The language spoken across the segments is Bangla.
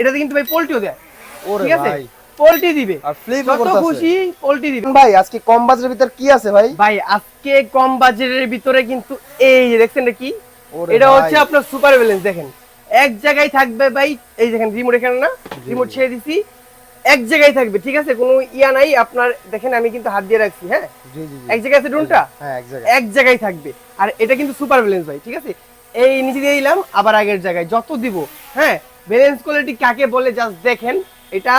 এটাতে কিন্তু ভাই পোল্টিও দেয়। ওরে ঠিক আছে, ভাই পোল্টি দিবে আর ফ্লিপ যত করতেছে। খুশি পোল্টি দিবে। ভাই আজকে কম বাজেটের ভিতর কি আছে ভাই? ভাই আজকে কম বাজেটের ভিতরে কিন্তু এই যে দেখছেন এটা কি, ওরে এটা ভাই হচ্ছে আপনার সুপার ব্যালেন্স। দেখেন এক জায়গায় থাকবে ভাই, এই দেখেন রিমোট এখানে না, রিমোট ছেড়ে দিছি, এক জায়গায় থাকবে। ঠিক আছে, কোনো ইয়া নাই আপনার। দেখেন আমি কিন্তু হাত দিয়ে রাখছি, হ্যাঁ জি জি জি এক জায়গায় আছে ড্রোনটা, হ্যাঁ এক জায়গায় থাকবে। আর এটা কিন্তু সুপার ব্যালেন্স ভাই। ঠিক আছে, এই নিচে দিয়ে দিলাম আবার আগের জায়গায় যত দিব। হ্যাঁ, ব্যালেন্স কোয়ালিটি কাকে বলে জাস্ট দেখেন, এটা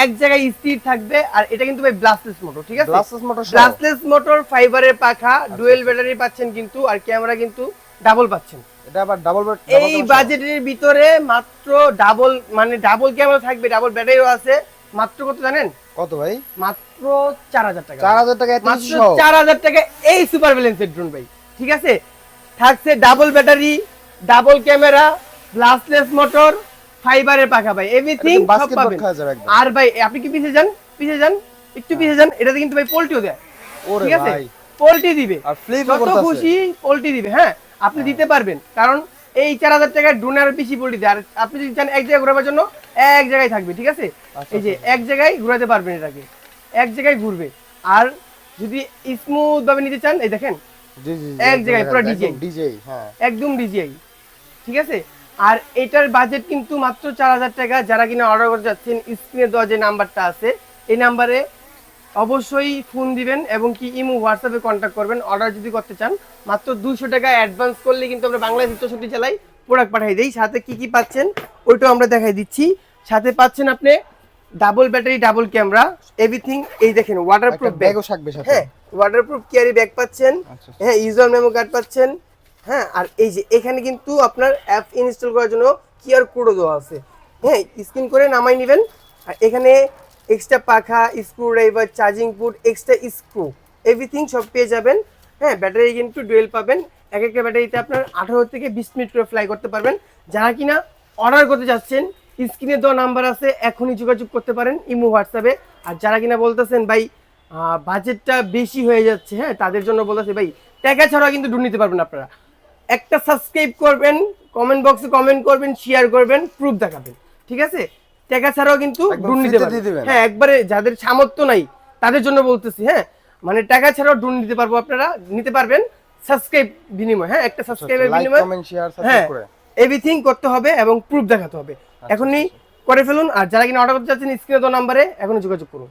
এক জায়গায় স্থির থাকবে। আর এটা কিন্তু ভাই ব্লাস্টলেস মোটর। ঠিক আছে, ব্লাস্টলেস মোটর, ব্লাস্টলেস মোটর, ফাইবারের পাখা, ডুয়েল ব্যাটারি পাচ্ছেন কিন্তু, আর ক্যামেরা কিন্তু ডাবল পাচ্ছেন। এটা আবার ডাবল এই বাজেটের ভিতরে মাত্র ডাবল, মানে ডাবল ক্যামেরা থাকবে, ডাবল ব্যাটারিও আছে। মাত্র কত জানেন? কত ভাই? মাত্র 4000 টাকা। 4000 টাকা, মাত্র 4000 টাকা এই সুপার ব্যালেন্সের ড্রোন ভাই। ঠিক আছে, থাকছে double battery, double camera, ব্লাস্টলেস motor, ফাইবারের পাখা ভাই, এভরিথিং সব পাবেন। আর ভাই আপনি কি পিছে যান, পিছে যান, একটু পিছে যান, এটাতে কিন্তু ভাই পোল্টিও দেয়। ঠিক আছে, পোল্টি দিবে আর ফ্লিপ যত করতেছে। খুশি পোল্টি দিবে। হ্যাঁ, আপনি দিতে পারবেন, কারণ এই 4000 টাকার ড্রোন আর বেশি পোল্টি দেয়। আর আপনি যদি চান এক জায়গায় ঘোরাবার জন্য, এক জায়গায় থাকবে। ঠিক আছে, এই যে এক জায়গায় ঘোরাতে পারবেন, এটাকে এক জায়গায় ঘুরবে। আর যদি স্মুথ ভাবে নিতে চান, এই দেখেন জি জি এক জায়গায় পুরো ডিজে, ডিজে, হ্যাঁ একদম ডিজিআই। ঠিক আছে, আর এটার বাজেট কিন্তু মাত্র 4000 টাকা। যারা কিনা অর্ডার করতে যাচ্ছেন, স্ক্রিনে দেওয়া যে নাম্বারটা আছে এই নাম্বারে অবশ্যই ফোন দিবেন এবং কি ইমো হোয়াটসঅ্যাপে কন্ট্যাক্ট করবেন। অর্ডার যদি করতে চান মাত্র 200 টাকা অ্যাডভান্স করলে কিন্তু আমরা বাংলাদেশ 64 জেলায় প্রোডাক্ট পাঠিয়ে দিই। সাথে কি কি পাচ্ছেন ওইটাও আমরা দেখাই দিচ্ছি। সাথে পাচ্ছেন আপনি double battery, double camera, everything. এই দেখেন ওয়াটারপ্রুফ ব্যাগও থাকবে সাথে। হ্যাঁ, ওয়াটারপ্রুফ ক্যারি ব্যাগ পাচ্ছেন। হ্যাঁ, ইউজার মেমো কার্ড পাচ্ছেন। হ্যাঁ, আর এই যে এখানে কিন্তু আপনার অ্যাপ ইনস্টল করার জন্য কিউআর কোডও দেওয়া আছে। হ্যাঁ, স্ক্যান করে নামাই নেবেন। আর এখানে এক্সট্রা পাখা, screw driver, charging port, extra screw, everything সব পেয়ে যাবেন। হ্যাঁ, ব্যাটারি কিন্তু ডুয়েল পাবেন। এক একটা ব্যাটারিতে আপনার 18 থেকে 20 মিনিট করে ফ্লাই করতে পারবেন। যারা কিনা অর্ডার করতে যাচ্ছেন, স্ক্রিনে দেওয়া নাম্বার আছে, এখনই যোগাযোগ করতে পারেন ইমো হোয়াটসঅ্যাপে। আর যারা কিনা বলতেছেন ভাই বাজেটটা বেশি হয়ে যাচ্ছে, হ্যাঁ তাদের জন্য বলতেছে ভাই টাকা ছাড়া কিন্তু ড্রোন নিতে পারবেন আপনারা। একটা সাবস্ক্রাইব করবেন, কমেন্ট বক্সে কমেন্ট করবেন, শেয়ার করবেন, প্রুফ দেখাবেন। ঠিক আছে, টাকা ছাড়াও কিন্তু ড্রোন নিতে পারবেন। হ্যাঁ, একবারে যাদের সামর্থ্য নাই তাদের জন্য বলতেছি। হ্যাঁ, মানে টাকা ছাড়াও ড্রোন নিতে পারবো, আপনারা নিতে পারবেন সাবস্ক্রাইব বিনিময়। হ্যাঁ, একটা সাবস্ক্রাইবের বিনিময়, হ্যাঁ এভরিথিং করতে হবে এবং প্রুফ দেখাতে হবে। এখনই করে ফেলুন। আর যারা কিনা অর্ডার করতে চাচ্ছেন, স্ক্রিনে দেওয়া নাম্বারে এখনই যোগাযোগ করুন।